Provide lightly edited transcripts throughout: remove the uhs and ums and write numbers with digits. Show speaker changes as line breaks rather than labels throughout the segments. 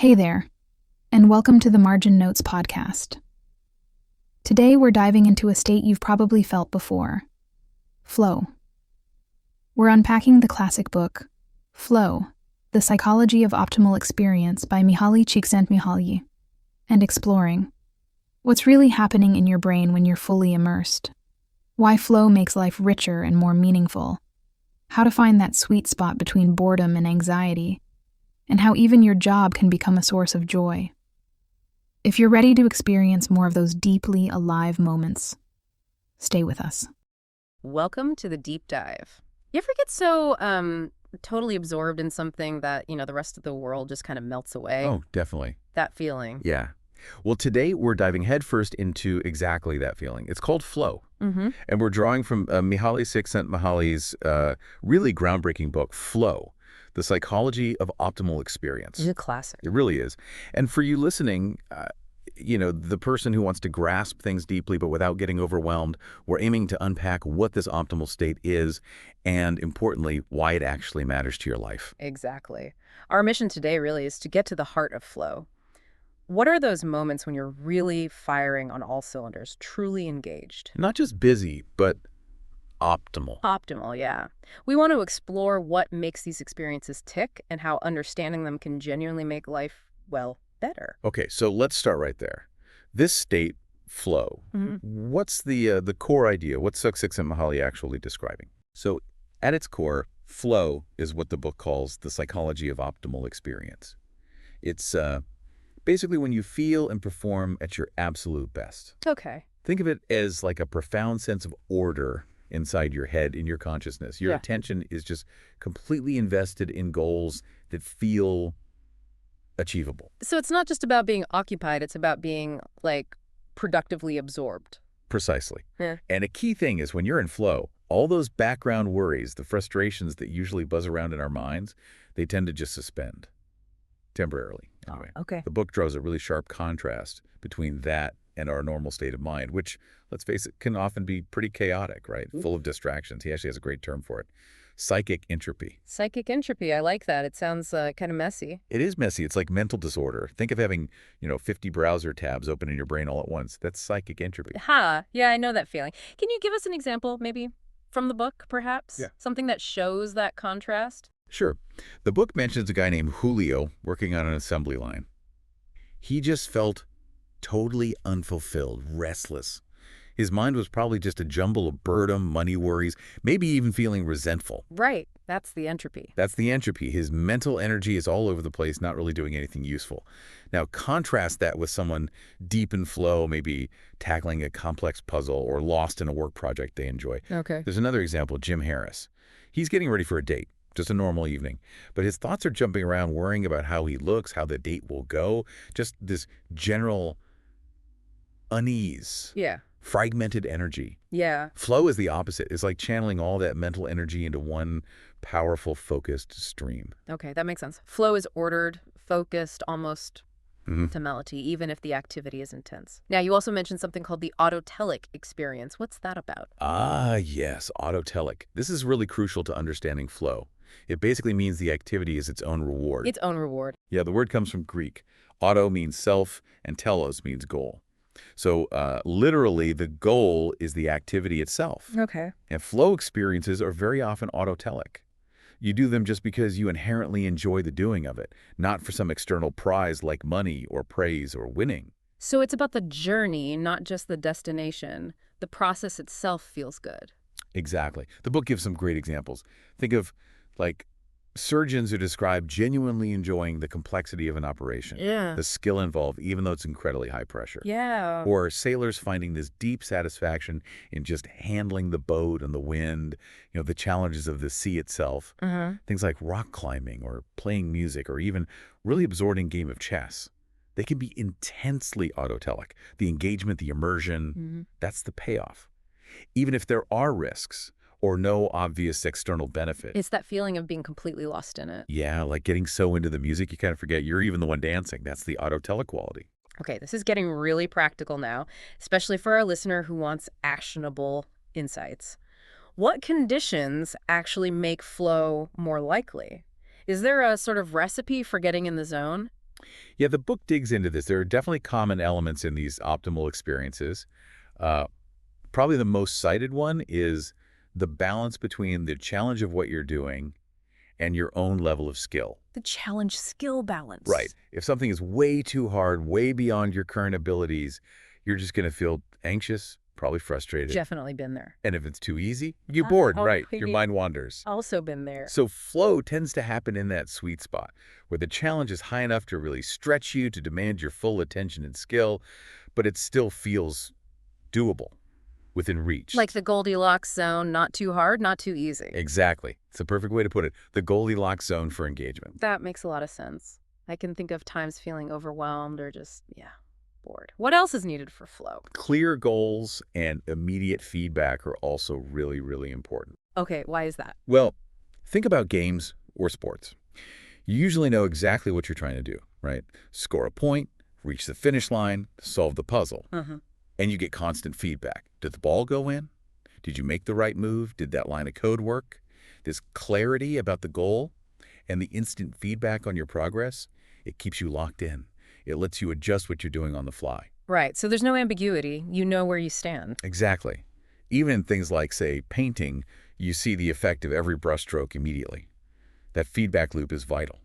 Hey there, and welcome to the Margin Notes podcast. Today we're diving into a state you've probably felt before: flow. We're unpacking the classic book, Flow, The Psychology of Optimal Experience by Mihaly Csikszentmihalyi, and exploring what's really happening in your brain when you're fully immersed, why flow makes life richer and more meaningful, how to find that sweet spot between boredom and anxiety, and how even your job can become a source of joy. If you're ready to experience more of those deeply alive moments, stay with us.
Welcome to the deep dive. You ever get so totally absorbed in something that, the rest of the world just kind of melts away?
Oh, definitely.
That feeling.
Yeah. Well, today we're diving headfirst into exactly that feeling. It's called flow.
Mm-hmm.
And we're drawing from Mihaly Csikszentmihalyi's really groundbreaking book, Flow, The Psychology of Optimal Experience.
It's a classic.
It really is. And for you listening, the person who wants to grasp things deeply but without getting overwhelmed, we're aiming to unpack what this optimal state is and, importantly, why it actually matters to your life.
Exactly. Our mission today really is to get to the heart of flow. What are those moments when you're really firing on all cylinders, truly engaged?
Not just busy, but optimal.
Optimal, yeah. We want to explore what makes these experiences tick and how understanding them can genuinely make life, better.
Okay, so let's start right there. This state, flow, what's the core idea? What's Csikszentmihalyi actually describing? So at its core, flow is what the book calls the psychology of optimal experience. It's basically when you feel and perform at your absolute best.
Okay.
Think of it as like a profound sense of order inside your head, in your consciousness. Your attention is just completely invested in goals that feel achievable.
So it's not just about being occupied, it's about being, productively absorbed.
Precisely.
Yeah.
And a key thing is when you're in flow, all those background worries, the frustrations that usually buzz around in our minds, they tend to just suspend temporarily. Anyway,
Okay.
the book draws a really sharp contrast between that and our normal state of mind, which, let's face it, can often be pretty chaotic, right? Full of distractions. He actually has a great term for it. Psychic entropy.
Psychic entropy, I like that. It sounds kind of messy.
It is messy. It's like mental disorder. Think of having, 50 browser tabs open in your brain all at once. That's psychic entropy.
Yeah, I know that feeling. Can you give us an example, maybe, from the book, perhaps?
Yeah.
Something that shows that contrast?
Sure. The book mentions a guy named Julio working on an assembly line. He just felt totally unfulfilled, restless. His mind was probably just a jumble of boredom, money worries, maybe even feeling resentful.
Right. That's the entropy.
That's the entropy. His mental energy is all over the place, not really doing anything useful. Now, contrast that with someone deep in flow, maybe tackling a complex puzzle or lost in a work project they enjoy.
Okay.
There's another example, Jim Harris. He's getting ready for a date, just a normal evening. But his thoughts are jumping around, worrying about how he looks, how the date will go, just this general unease.
Yeah.
Fragmented energy.
Yeah.
Flow is the opposite. It's like channeling all that mental energy into one powerful, focused stream.
Okay, that makes sense. Flow is ordered, focused, almost to melody, even if the activity is intense. Now, you also mentioned something called the autotelic experience. What's that about?
Ah, yes, autotelic. This is really crucial to understanding flow. It basically means the activity is its own reward.
Its own reward.
Yeah, the word comes from Greek. Auto means self, and telos means goal. So literally, the goal is the activity itself.
Okay.
And flow experiences are very often autotelic. You do them just because you inherently enjoy the doing of it, not for some external prize like money or praise or winning.
So it's about the journey, not just the destination. The process itself feels good.
Exactly. The book gives some great examples. Think of, surgeons who describe genuinely enjoying the complexity of an operation.
Yeah.
The skill involved, even though it's incredibly high pressure.
Yeah.
Or sailors finding this deep satisfaction in just handling the boat and the wind, the challenges of the sea itself. Things like rock climbing or playing music or even really absorbing game of chess. They can be intensely autotelic. The engagement, the immersion, that's the payoff. Even if there are risks or no obvious external benefit.
It's that feeling of being completely lost in it.
Yeah, like getting so into the music you kind of forget you're even the one dancing. That's the autotelic quality.
Okay, this is getting really practical now, especially for our listener who wants actionable insights. What conditions actually make flow more likely? Is there a sort of recipe for getting in the zone?
Yeah, the book digs into this. There are definitely common elements in these optimal experiences. Uh, Probably the most cited one is the balance between the challenge of what you're doing and your own level of skill.
The challenge skill balance.
Right. If something is way too hard, way beyond your current abilities, you're just going to feel anxious, probably frustrated.
Definitely been there.
And if it's too easy, you're bored,
Oh,
right? Your mind wanders.
Also been there.
So flow tends to happen in that sweet spot where the challenge is high enough to really stretch you, to demand your full attention and skill, but it still feels doable, within reach.
Like the Goldilocks zone, not too hard, not too easy.
Exactly. It's a perfect way to put it. The Goldilocks zone for engagement.
That makes a lot of sense. I can think of times feeling overwhelmed or just, bored. What else is needed for flow?
Clear goals and immediate feedback are also really, really important.
Okay, why is that?
Well, think about games or sports. You usually know exactly what you're trying to do, right? Score a point, reach the finish line, solve the puzzle. And you get constant feedback. Did the ball go in? Did you make the right move? Did that line of code work? This clarity about the goal and the instant feedback on your progress, it keeps you locked in. It lets you adjust what you're doing on the fly.
Right, so there's no ambiguity. You know where you stand.
Exactly. Even in things like, say, painting, you see the effect of every brushstroke immediately. That feedback loop is vital.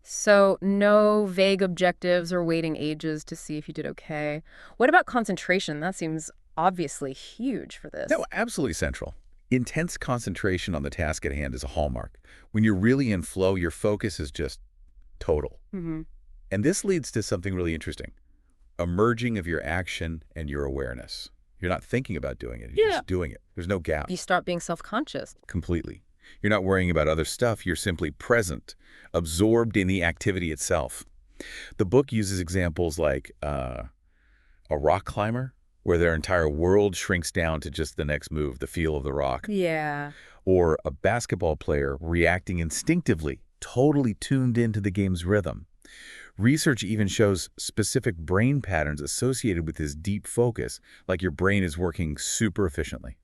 So no vague objectives or waiting ages to see if you did okay. What about concentration? That seems obviously huge for this.
No, absolutely central. Intense concentration on the task at hand is a hallmark. When you're really in flow, your focus is just total. And this leads to something really interesting. A merging of your action and your awareness. You're not thinking about doing it. You're just doing it. There's no gap.
You start being self-conscious.
Completely. You're not worrying about other stuff. You're simply present, absorbed in the activity itself. The book uses examples like a rock climber, where their entire world shrinks down to just the next move, the feel of the rock.
Yeah.
Or a basketball player reacting instinctively, totally tuned into the game's rhythm. Research even shows specific brain patterns associated with this deep focus, like your brain is working super efficiently.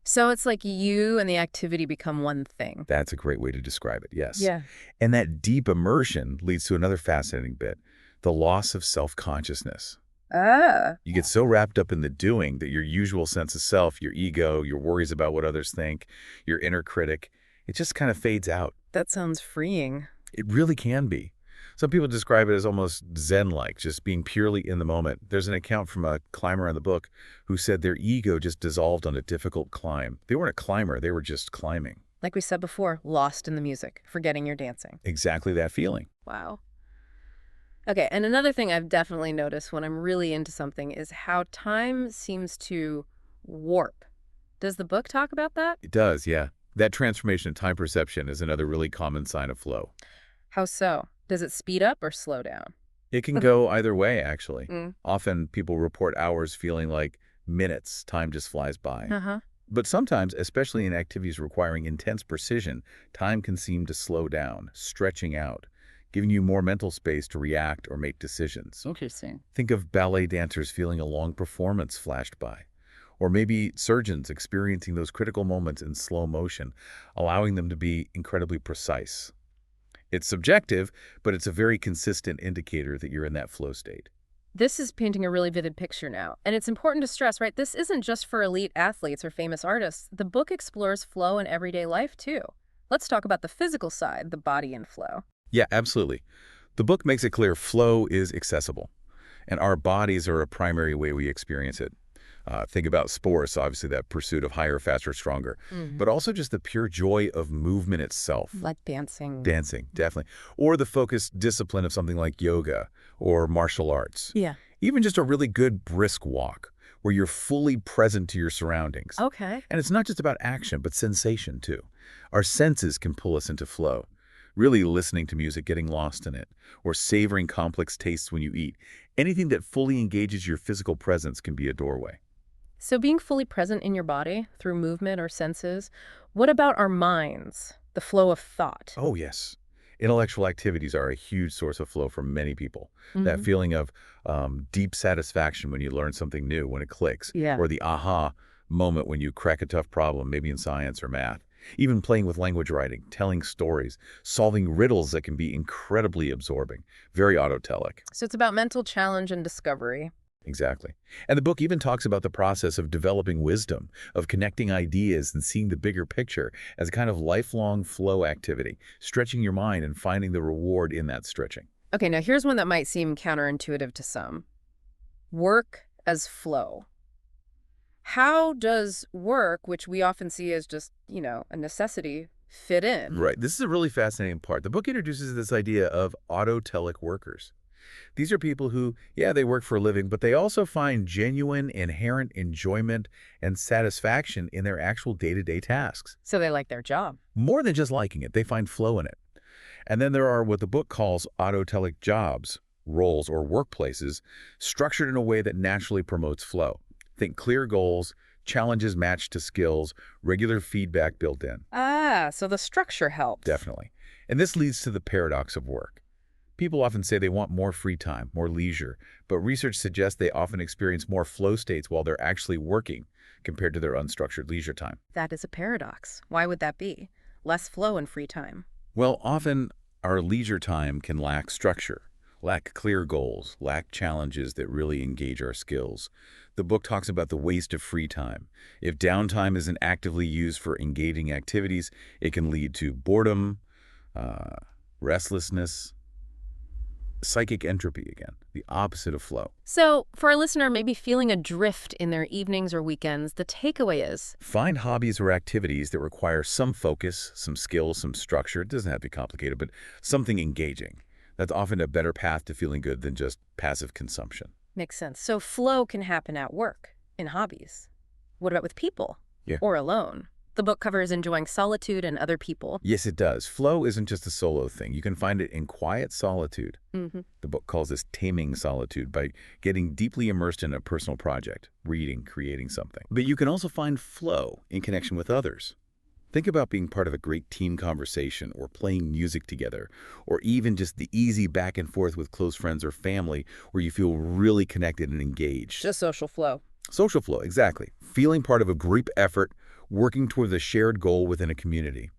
So it's like you and the activity become one thing.
That's a great way to describe it, yes.
Yeah.
And that deep immersion leads to another fascinating bit, the loss of self-consciousness. You get so wrapped up in the doing that your usual sense of self, your ego, your worries about what others think, your inner critic, it just kind of fades out.
That sounds freeing.
It really can be. Some people describe it as almost Zen-like, just being purely in the moment. There's an account from a climber in the book who said their ego just dissolved on a difficult climb. They weren't a climber, they were just climbing.
Like we said before, lost in the music, forgetting you're dancing.
Exactly that feeling.
Wow. Okay, and another thing I've definitely noticed when I'm really into something is how time seems to warp. Does the book talk about that?
It does, yeah. That transformation in time perception is another really common sign of flow.
How so? Does it speed up or slow down?
It can go either way, actually.
Mm.
Often people report hours feeling like minutes. Time just flies by.
Uh-huh.
But sometimes, especially in activities requiring intense precision, time can seem to slow down, stretching out, giving you more mental space to react or make decisions.
Interesting.
Think of ballet dancers feeling a long performance flashed by. Or maybe surgeons experiencing those critical moments in slow motion, allowing them to be incredibly precise. It's subjective, but it's a very consistent indicator that you're in that flow state.
This is painting a really vivid picture now. And it's important to stress, right? This isn't just for elite athletes or famous artists. The book explores flow in everyday life, too. Let's talk about the physical side, the body and flow.
Yeah, absolutely. The book makes it clear flow is accessible, and our bodies are a primary way we experience it. Think about sports, obviously that pursuit of higher, faster, stronger, but also just the pure joy of movement itself.
Like dancing.
Dancing, definitely. Or the focused discipline of something like yoga or martial arts.
Yeah.
Even just a really good brisk walk where you're fully present to your surroundings.
Okay.
And it's not just about action, but sensation too. Our senses can pull us into flow. Really listening to music, getting lost in it, or savoring complex tastes when you eat. Anything that fully engages your physical presence can be a doorway.
So being fully present in your body through movement or senses, what about our minds, the flow of thought?
Oh, yes. Intellectual activities are a huge source of flow for many people. That feeling of deep satisfaction when you learn something new, when it clicks,
Yeah.
or the aha moment when you crack a tough problem, maybe in science or math. Even playing with language writing, telling stories, solving riddles that can be incredibly absorbing. Very autotelic.
So it's about mental challenge and discovery.
Exactly. And the book even talks about the process of developing wisdom, of connecting ideas and seeing the bigger picture as a kind of lifelong flow activity, stretching your mind and finding the reward in that stretching.
Okay, now here's one that might seem counterintuitive to some. Work as flow. How does work, which we often see as just, a necessity, fit in?
Right. This is a really fascinating part. The book introduces this idea of autotelic workers. These are people who, yeah, they work for a living, but they also find genuine, inherent enjoyment and satisfaction in their actual day-to-day tasks.
So they like their job.
More than just liking it, they find flow in it. And then there are what the book calls autotelic jobs, roles, or workplaces structured in a way that naturally promotes flow. Think clear goals, challenges matched to skills, regular feedback built in.
Ah, so the structure helps.
Definitely. And this leads to the paradox of work. People often say they want more free time, more leisure, but research suggests they often experience more flow states while they're actually working compared to their unstructured leisure time.
That is a paradox. Why would that be? Less flow and free time.
Well, often our leisure time can lack structure, lack clear goals, lack challenges that really engage our skills. The book talks about the waste of free time. If downtime isn't actively used for engaging activities, it can lead to boredom, restlessness, psychic entropy again, the opposite of flow.
So, for a listener maybe feeling adrift in their evenings or weekends, the takeaway is
Find hobbies or activities that require some focus, some skill, some structure. It doesn't have to be complicated, but something engaging. That's often a better path to feeling good than just passive consumption.
makes sense. So flow can happen at work, in hobbies. What about with people?
Yeah.
Or alone? The book covers enjoying solitude and other people.
Yes, it does. Flow isn't just a solo thing. You can find it in quiet solitude. The book calls this taming solitude by getting deeply immersed in a personal project, reading, creating something. But you can also find flow in connection with others. Think about being part of a great team conversation or playing music together, or even just the easy back and forth with close friends or family where you feel really connected and engaged.
Just social flow.
Social flow, exactly. Feeling part of a group effort, working toward a shared goal within a community.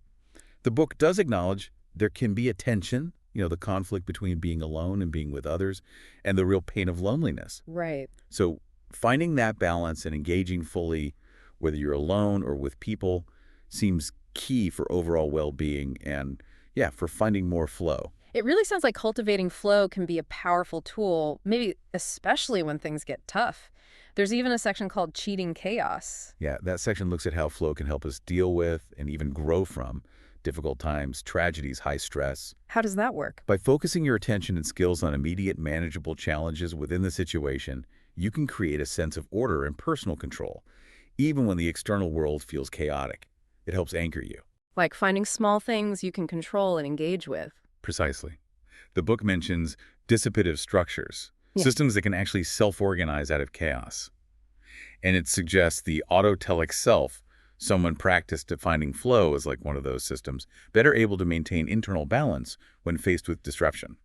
The book does acknowledge there can be a tension, the conflict between being alone and being with others, and the real pain of loneliness.
Right.
So finding that balance and engaging fully, whether you're alone or with people, seems key for overall well-being and, yeah, for finding more flow.
It really sounds like cultivating flow can be a powerful tool, maybe especially when things get tough. There's even a section called Cheating Chaos.
Yeah, that section looks at how flow can help us deal with and even grow from difficult times, tragedies, high stress.
How does that work?
By focusing your attention and skills on immediate manageable challenges within the situation, you can create a sense of order and personal control, even when the external world feels chaotic. It helps anchor you.
Like finding small things you can control and engage with.
Precisely. The book mentions dissipative structures, systems that can actually self-organize out of chaos. And it suggests the autotelic self, someone practiced at finding flow is like one of those systems, better able to maintain internal balance when faced with disruption.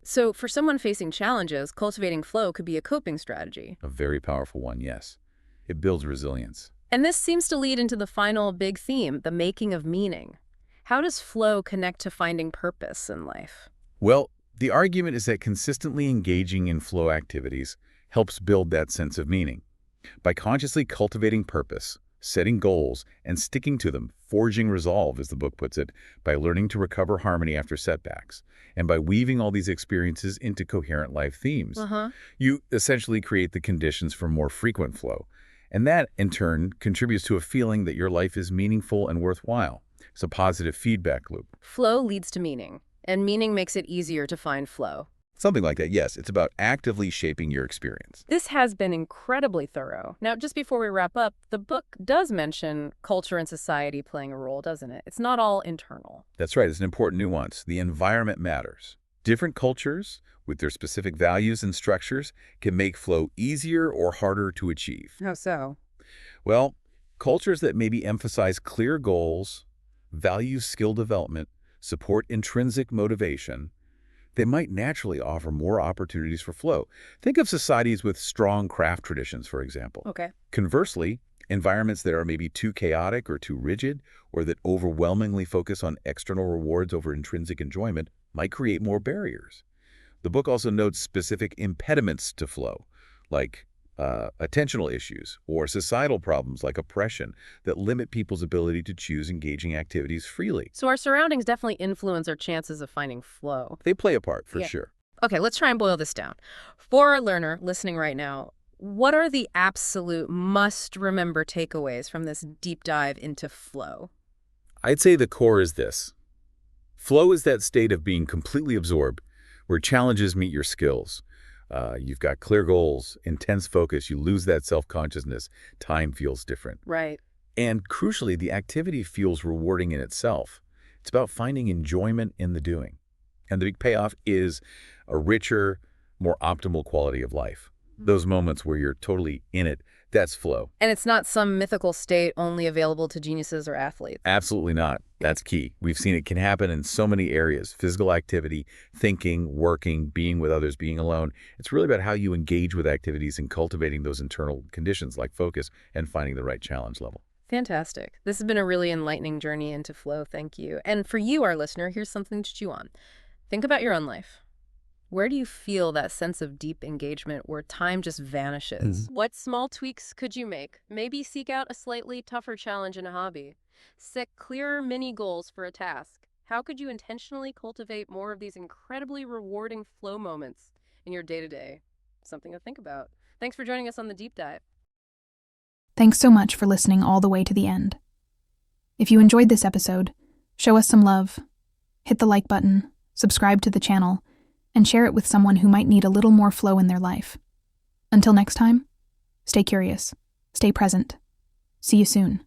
So for someone facing challenges, cultivating flow could be a coping strategy.
A very powerful one, yes. It builds resilience.
And this seems to lead into the final big theme, the making of meaning. How does flow connect to finding purpose in life?
Well, the argument is that consistently engaging in flow activities helps build that sense of meaning. By consciously cultivating purpose, setting goals, and sticking to them, forging resolve, as the book puts it, by learning to recover harmony after setbacks, and by weaving all these experiences into coherent life themes, you essentially create the conditions for more frequent flow. And that, in turn, contributes to a feeling that your life is meaningful and worthwhile. It's a positive feedback loop.
Flow leads to meaning, and meaning makes it easier to find flow.
Something like that, yes. It's about actively shaping your experience.
This has been incredibly thorough. Now, just before we wrap up, the book does mention culture and society playing a role, doesn't it? It's not all internal.
That's right. It's an important nuance. The environment matters. Different cultures, with their specific values and structures, can make flow easier or harder to achieve.
How so?
Well, cultures that maybe emphasize clear goals, value skill development, support intrinsic motivation, they might naturally offer more opportunities for flow. Think of societies with strong craft traditions, for example.
Okay.
Conversely, Environments that are maybe too chaotic or too rigid, or that overwhelmingly focus on external rewards over intrinsic enjoyment, might create more barriers. The book also notes specific impediments to flow, like attentional issues or societal problems like oppression that limit people's ability to choose engaging activities freely.
So our surroundings definitely influence our chances of finding flow.
They play a part, for sure.
Okay, let's try and boil this down. For our learner listening right now, what are the absolute must-remember takeaways from this deep dive into flow?
I'd say the core is this. Flow is that state of being completely absorbed, where challenges meet your skills. You've got clear goals, intense focus, you lose that self-consciousness, time feels different.
Right.
And crucially, the activity feels rewarding in itself. It's about finding enjoyment in the doing. And the big payoff is a richer, more optimal quality of life. Those moments where you're totally in it, that's flow.
And it's not some mythical state only available to geniuses or athletes.
Absolutely not. That's key. We've seen it can happen in so many areas: physical activity, thinking, working, being with others, being alone. It's really about how you engage with activities and cultivating those internal conditions like focus and finding the right challenge level.
Fantastic. This has been a really enlightening journey into flow. Thank you. And for you, our listener, here's something to chew on. Think about your own life. Where do you feel that sense of deep engagement where time just vanishes? What small tweaks could you make? Maybe seek out a slightly tougher challenge in a hobby. Set clearer mini goals for a task. How could you intentionally cultivate more of these incredibly rewarding flow moments in your day-to-day? Something to think about. Thanks for joining us on the deep dive.
Thanks so much for listening all the way to the end. If you enjoyed this episode, show us some love. Hit the like button, subscribe to the channel, and share it with someone who might need a little more flow in their life. Until next time, stay curious, stay present. See you soon.